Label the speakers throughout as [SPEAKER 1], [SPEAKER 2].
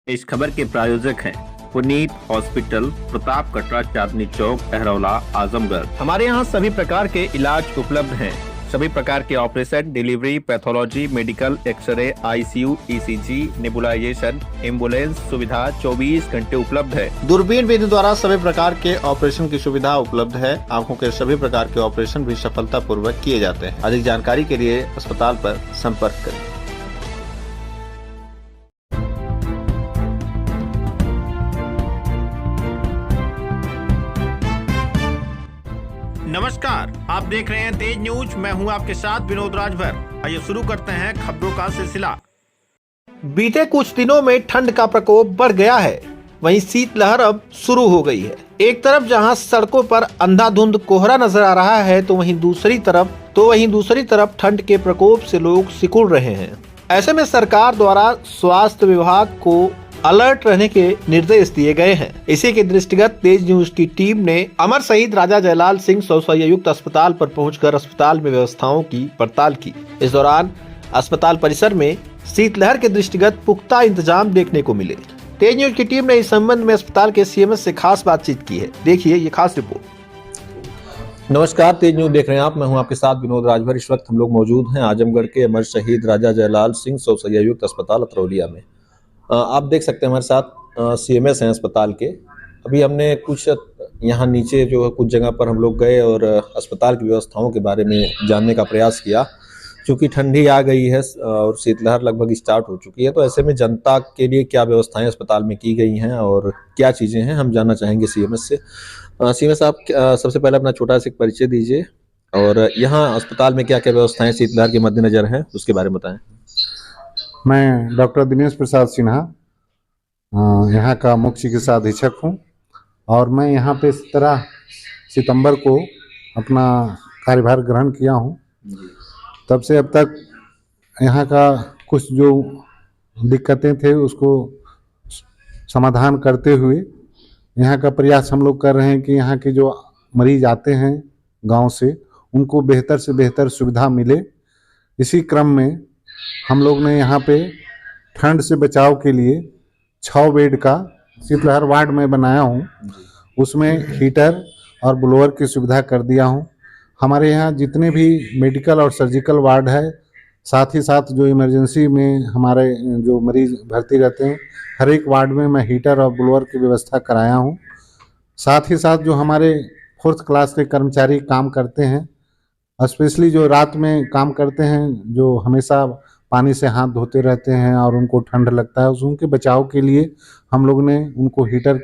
[SPEAKER 1] इस खबर के प्रायोजक हैं पुनीत हॉस्पिटल, प्रताप कटरा, चांदनी चौक, अहरौला, आजमगढ़। हमारे यहाँ सभी प्रकार के इलाज उपलब्ध हैं। सभी प्रकार के operation, delivery, pathology, medical, x ray, ICU, ECG, nebulisation, ambulance सुविधा 24 घंटे उपलब्ध है। दूरबीन विधि द्वारा सभी प्रकार के ऑपरेशन की सुविधा उपलब्ध है। आंखों के सभी प्रकार के ऑपरेशन भी सफलता पूर्वक किए जाते हैं। अधिक जानकारी के लिए अस्पताल पर संपर्क करें। नमस्कार, आप देख रहे हैं तेज न्यूज। मैं हूं आपके साथ विनोद राजभर। आइए शुरू करते हैं खबरों का सिलसिला। बीते कुछ दिनों में ठंड का प्रकोप बढ़ गया है, वहीं शीतलहर अब शुरू हो गई है। एक तरफ जहां सड़कों पर अंधाधुंध कोहरा नजर आ रहा है, तो वहीं दूसरी तरफ ठंड के प्रकोप से लोग सिकुड़ रहे हैं। ऐसे में सरकार द्वारा स्वास्थ्य विभाग को अलर्ट रहने के निर्देश दिए गए हैं। इसी के दृष्टिगत तेज न्यूज की टीम ने अमर शहीद राजा जयलाल सिंह संयुक्त अस्पताल पर पहुंचकर अस्पताल में व्यवस्थाओं की पड़ताल की। इस दौरान अस्पताल परिसर में शीतलहर के दृष्टिगत पुख्ता इंतजाम देखने को मिले। तेज न्यूज की टीम ने इस संबंध में अस्पताल के सीएमएस से खास बातचीत की है। देखिए ये खास रिपोर्ट। नमस्कार, तेज न्यूज देख रहे हैं आप। मैं हूं आपके साथ विनोद राजभर। इस वक्त हम लोग मौजूद हैं आजमगढ़ के अमर शहीद राजा जयलाल सिंह संयुक्त अस्पताल अतरौलिया में। आप देख सकते हैं हमारे साथ सीएमएस हैं अस्पताल के। अभी हमने कुछ यहाँ नीचे जो है कुछ जगह पर हम लोग गए और अस्पताल की व्यवस्थाओं के बारे में जानने का प्रयास किया। क्योंकि ठंडी आ गई है और शीतलहर लगभग स्टार्ट हो चुकी है, तो ऐसे में जनता के लिए क्या व्यवस्थाएं अस्पताल में की गई हैं और क्या चीज़ें हैं, हम जानना चाहेंगे सीएमएस से। सीएमएस आप सबसे पहले अपना छोटा सा परिचय दीजिए और यहाँ अस्पताल में क्या क्या व्यवस्थाएं शीतलहर के मद्देनजर हैं उसके बारे में बताएं।
[SPEAKER 2] मैं डॉक्टर दिनेश प्रसाद सिन्हा यहाँ का मुख्य चिकित्सा अधीक्षक हूँ और मैं यहाँ पे 17 सितंबर को अपना कार्यभार ग्रहण किया हूँ। तब से अब तक यहाँ का कुछ जो दिक्कतें थे उसको समाधान करते हुए यहाँ का प्रयास हम लोग कर रहे हैं कि यहाँ के जो मरीज आते हैं गांव से उनको बेहतर से बेहतर सुविधा मिले। इसी क्रम में हम लोग ने यहाँ पे ठंड से बचाव के लिए 6 बेड का शीतलहर वार्ड में बनाया हूँ। उसमें हीटर और ब्लोअर की सुविधा कर दिया हूँ। हमारे यहाँ जितने भी मेडिकल और सर्जिकल वार्ड है, साथ ही साथ जो इमरजेंसी में हमारे जो मरीज भर्ती रहते हैं, हर एक वार्ड में मैं हीटर और ब्लोअर की व्यवस्था कराया हूँ। साथ ही साथ जो हमारे 4th क्लास के कर्मचारी काम करते हैं, स्पेशली जो रात में काम करते हैं, जो हमेशा पानी से हाथ धोते रहते हैं और उनको ठंड लगता है, उनके बचाव के लिए हम लोग ने उनको हीटर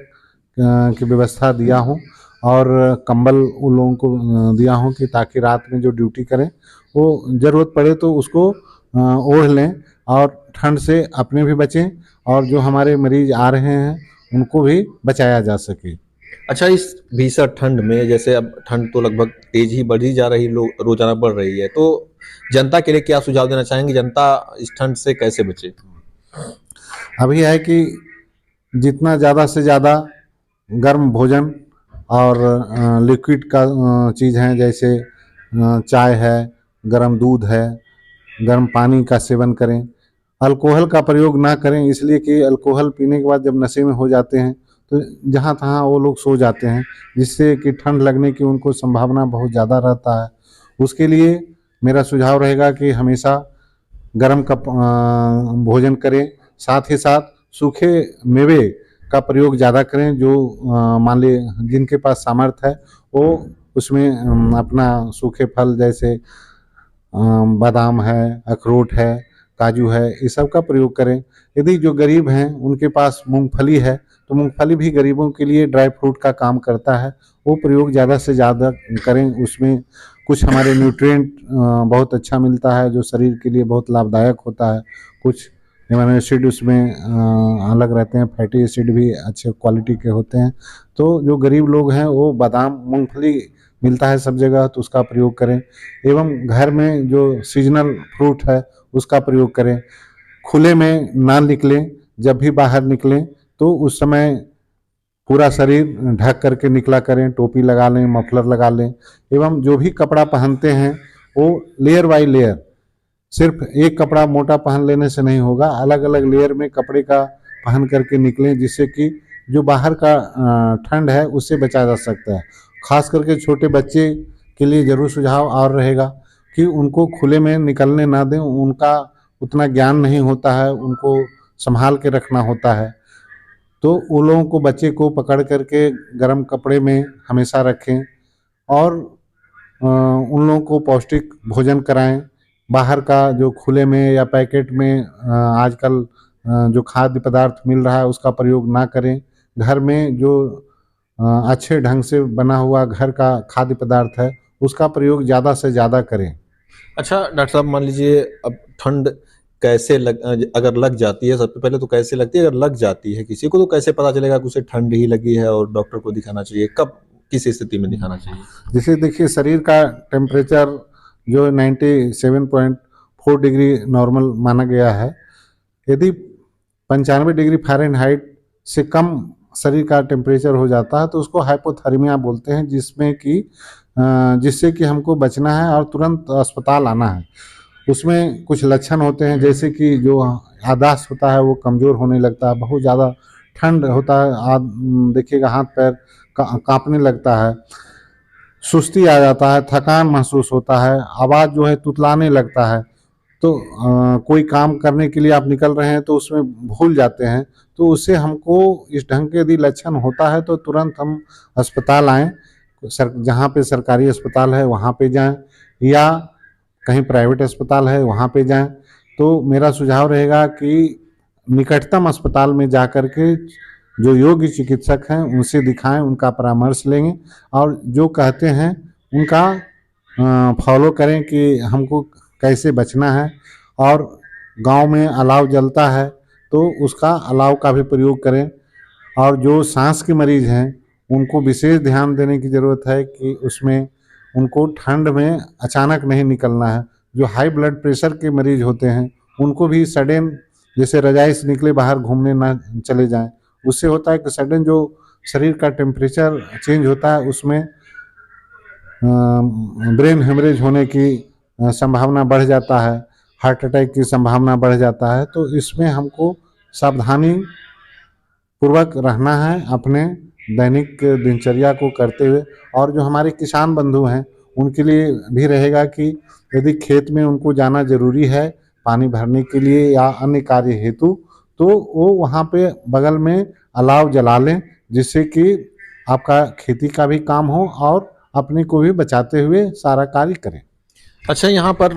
[SPEAKER 2] की व्यवस्था दिया हूँ और कंबल उन लोगों को दिया हूँ कि ताकि रात में जो ड्यूटी करें वो ज़रूरत पड़े तो उसको ओढ़ लें और ठंड से अपने भी बचें और जो हमारे मरीज आ रहे हैं उनको भी बचाया जा सके।
[SPEAKER 1] अच्छा, इस भीषण ठंड में, जैसे अब ठंड तो लगभग तेज ही बढ़ी जा रही, रोजाना बढ़ रही है, तो जनता के लिए क्या सुझाव देना चाहेंगे? जनता इस ठंड से कैसे बचे?
[SPEAKER 2] अभी है कि जितना ज़्यादा से ज़्यादा गर्म भोजन और लिक्विड का चीज़ है, जैसे चाय है, गर्म दूध है, गर्म पानी का सेवन करें। अल्कोहल का प्रयोग ना करें, इसलिए कि अल्कोहल पीने के बाद जब नशे में हो जाते हैं तो जहाँ तहाँ वो लोग सो जाते हैं, जिससे कि ठंड लगने की उनको संभावना बहुत ज़्यादा रहता है। उसके लिए मेरा सुझाव रहेगा कि हमेशा गर्म का भोजन करें। साथ ही साथ सूखे मेवे का प्रयोग ज़्यादा करें। जो मान ली जिनके पास सामर्थ्य है वो उसमें अपना सूखे फल जैसे बादाम है, अखरोट है, काजू है, ये सब का प्रयोग करें। यदि जो गरीब हैं उनके पास मूंगफली है तो मूंगफली भी गरीबों के लिए ड्राई फ्रूट का काम करता है, वो प्रयोग ज़्यादा से ज़्यादा करें। उसमें कुछ हमारे न्यूट्रिएंट बहुत अच्छा मिलता है जो शरीर के लिए बहुत लाभदायक होता है। कुछ एमिनो एसिड उसमें अलग रहते हैं, फैटी एसिड भी अच्छे क्वालिटी के होते हैं। तो जो गरीब लोग हैं वो बादाम, मूंगफली मिलता है सब जगह, तो उसका प्रयोग करें। एवं घर में जो सीजनल फ्रूट है उसका प्रयोग करें। खुले में ना निकलें, जब भी बाहर निकलें तो उस समय पूरा शरीर ढक करके निकला करें। टोपी लगा लें, मफलर लगा लें। एवं जो भी कपड़ा पहनते हैं वो लेयर बाय लेयर, सिर्फ एक कपड़ा मोटा पहन लेने से नहीं होगा, अलग अलग लेयर में कपड़े का पहन करके निकलें, जिससे कि जो बाहर का ठंड है उससे बचा जा सकता है। खास करके छोटे बच्चे के लिए ज़रूर सुझाव और रहेगा कि उनको खुले में निकलने ना दें, उनका उतना ज्ञान नहीं होता है, उनको संभाल के रखना होता है। तो उन लोगों को, बच्चे को पकड़ करके गर्म कपड़े में हमेशा रखें और उन लोगों को पौष्टिक भोजन कराएं। बाहर का जो खुले में या पैकेट में आजकल जो खाद्य पदार्थ मिल रहा है उसका प्रयोग ना करें। घर में जो अच्छे ढंग से बना हुआ घर का खाद्य पदार्थ है उसका प्रयोग ज़्यादा से ज़्यादा करें।
[SPEAKER 1] अच्छा डॉक्टर साहब, मान लीजिए अब ठंड कैसे अगर लग जाती है, सबसे पहले तो कैसे लगती है, अगर लग जाती है किसी को तो कैसे पता चलेगा कि उसे ठंड ही लगी है और डॉक्टर को दिखाना चाहिए, कब किस स्थिति में दिखाना चाहिए?
[SPEAKER 2] जैसे देखिए, शरीर का टेम्परेचर जो 97.4 डिग्री नॉर्मल माना गया है, यदि 95 डिग्री फ़ारेनहाइट से कम शरीर का टेम्परेचर हो जाता है तो उसको हाइपोथर्मिया बोलते हैं, जिससे कि हमको बचना है और तुरंत अस्पताल आना है। उसमें कुछ लक्षण होते हैं, जैसे कि जो याददाश्त होता है वो कमज़ोर होने लगता है, बहुत ज़्यादा ठंड होता है, देखिएगा हाथ पैर कांपने लगता है, सुस्ती आ जाता है, थकान महसूस होता है, आवाज़ जो है तुतलाने लगता है। तो कोई काम करने के लिए आप निकल रहे हैं तो उसमें भूल जाते हैं। तो उससे हमको इस ढंग के यदि लक्षण होता है तो तुरंत हम अस्पताल आएँ, जहाँ पे सरकारी अस्पताल है वहाँ पे जाएँ या कहीं प्राइवेट अस्पताल है वहाँ पे जाएँ। तो मेरा सुझाव रहेगा कि निकटतम अस्पताल में जा कर के जो योग्य चिकित्सक हैं उनसे दिखाएं, उनका परामर्श लेंगे और जो कहते हैं उनका फॉलो करें कि हमको कैसे बचना है। और गांव में अलाव जलता है तो उसका अलाव का भी प्रयोग करें। और जो सांस के मरीज़ हैं उनको विशेष ध्यान देने की ज़रूरत है कि उसमें उनको ठंड में अचानक नहीं निकलना है। जो हाई ब्लड प्रेशर के मरीज़ होते हैं उनको भी सडन, जैसे रज़ाई से निकले बाहर घूमने ना चले जाएं। उससे होता है कि सडन जो शरीर का टेम्परेचर चेंज होता है उसमें ब्रेन हेमरेज होने की संभावना बढ़ जाता है, हार्ट अटैक की संभावना बढ़ जाता है। तो इसमें हमको सावधानी पूर्वक रहना है अपने दैनिक दिनचर्या को करते हुए। और जो हमारे किसान बंधु हैं उनके लिए भी रहेगा कि यदि खेत में उनको जाना ज़रूरी है पानी भरने के लिए या अन्य कार्य हेतु, तो वो वहाँ पे बगल में अलाव जला लें, जिससे कि आपका खेती का भी काम हो और अपने को भी बचाते हुए सारा कार्य करें।
[SPEAKER 1] अच्छा, यहाँ पर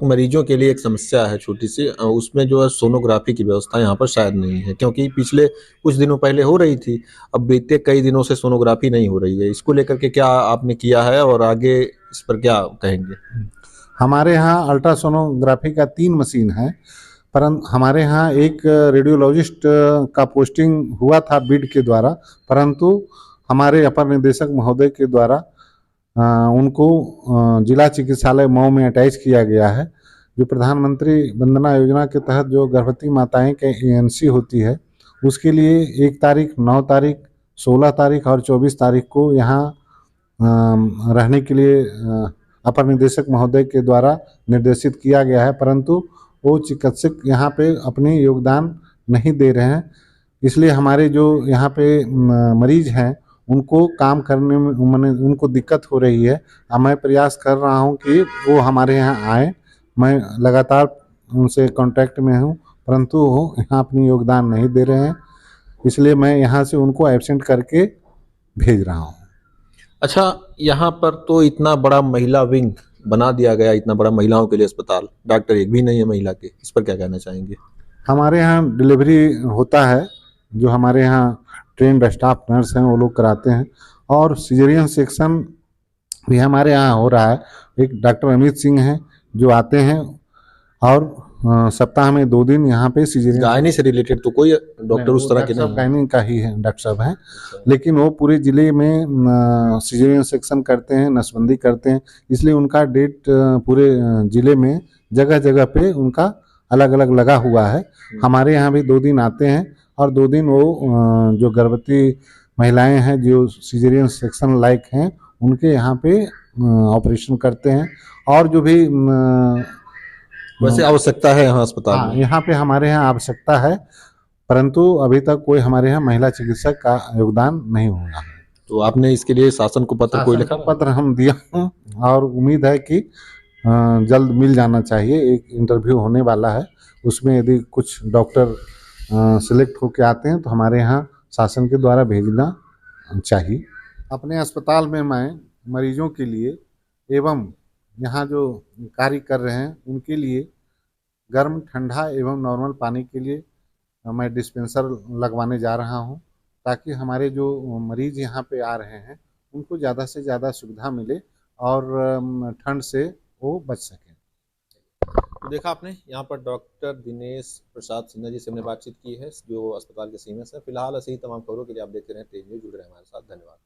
[SPEAKER 1] मरीजों के लिए एक समस्या है छोटी सी, उसमें जो है सोनोग्राफी की व्यवस्था यहाँ पर शायद नहीं है, क्योंकि पिछले कुछ दिनों पहले हो रही थी, अब बीते कई दिनों से सोनोग्राफी नहीं हो रही है। इसको लेकर के क्या आपने किया है और आगे इस पर क्या कहेंगे?
[SPEAKER 2] हमारे यहाँ अल्ट्रासोनोग्राफी का 3 मशीन है, परंतु हमारे यहाँ एक रेडियोलॉजिस्ट का पोस्टिंग हुआ था बीड के द्वारा, परंतु हमारे अपर निदेशक महोदय के द्वारा उनको जिला चिकित्सालय मऊ में अटैच किया गया है। जो प्रधानमंत्री वंदना योजना के तहत जो गर्भवती माताएं के एएनसी होती है उसके लिए 1 तारीख, 9 तारीख, 16 तारीख और 24 तारीख को यहाँ रहने के लिए अपर निदेशक महोदय के द्वारा निर्देशित किया गया है, परंतु वो चिकित्सक यहाँ पे अपनी योगदान नहीं दे रहे हैं। इसलिए हमारे जो यहाँ पे मरीज हैं उनको काम करने में उनको दिक्कत हो रही है। मैं प्रयास कर रहा हूँ कि वो हमारे यहाँ आए, मैं लगातार उनसे कांटेक्ट में हूँ, परंतु वो यहाँ अपनी योगदान नहीं दे रहे हैं, इसलिए मैं यहाँ से उनको एब्सेंट करके भेज रहा हूँ।
[SPEAKER 1] अच्छा, यहाँ पर तो इतना बड़ा महिला विंग बना दिया गया, इतना बड़ा महिलाओं के लिए अस्पताल, डॉक्टर एक भी नहीं है महिला के, इस पर क्या कहना चाहेंगे?
[SPEAKER 2] हमारे यहाँ डिलीवरी होता है, जो हमारे यहाँ ट्रेंड स्टाफ नर्स हैं वो लोग कराते हैं, और सिजेरियन सेक्शन भी हमारे यहाँ हो रहा है। एक डॉक्टर अमित सिंह हैं जो आते हैं और सप्ताह में 2 दिन यहाँ पे सिजेरियन।
[SPEAKER 1] गायनी से रिलेटेड तो कोई डॉक्टर उस तरह के नहीं?
[SPEAKER 2] गायनी का ही है डॉक्टर साहब हैं, लेकिन वो पूरे जिले में सिजेरियन सेक्शन करते हैं, नसबंदी करते हैं, इसलिए उनका डेट पूरे जिले में जगह जगह पे उनका अलग अलग लगा हुआ है। हमारे यहाँ भी 2 दिन आते हैं और 2 दिन वो जो गर्भवती महिलाएं हैं जो सिजेरियन सेक्शन लायक हैं उनके यहाँ पे ऑपरेशन करते हैं। और जो भी
[SPEAKER 1] वैसे आवश्यकता है यहाँ अस्पताल में?
[SPEAKER 2] यहाँ पे हमारे यहाँ आवश्यकता है, परंतु अभी तक कोई हमारे यहाँ महिला चिकित्सक का योगदान नहीं हुआ है।
[SPEAKER 3] तो आपने इसके लिए शासन को पत्र कोई लिखा?
[SPEAKER 2] पत्र हम दिया हूँ और उम्मीद है कि जल्द मिल जाना चाहिए। एक इंटरव्यू होने वाला है, उसमें यदि कुछ डॉक्टर सिलेक्ट होके आते हैं तो हमारे यहाँ शासन के द्वारा भेजना चाहिए। अपने अस्पताल में मैं मरीजों के लिए एवं यहाँ जो कार्य कर रहे हैं उनके लिए गर्म, ठंडा एवं नॉर्मल पानी के लिए मैं डिस्पेंसर लगवाने जा रहा हूँ, ताकि हमारे जो मरीज यहाँ पे आ रहे हैं उनको ज़्यादा से ज़्यादा सुविधा मिले और ठंड से वो बच सकें।
[SPEAKER 3] तो देखा आपने, यहाँ पर डॉक्टर दिनेश प्रसाद सिन्हा जी से हमने बातचीत की है, जो अस्पताल के सीएमएस हैं। फिलहाल ऐसे ही तमाम खबरों के लिए आप देखते रहें तेज न्यूज़, जुड़े रहें हमारे साथ। धन्यवाद।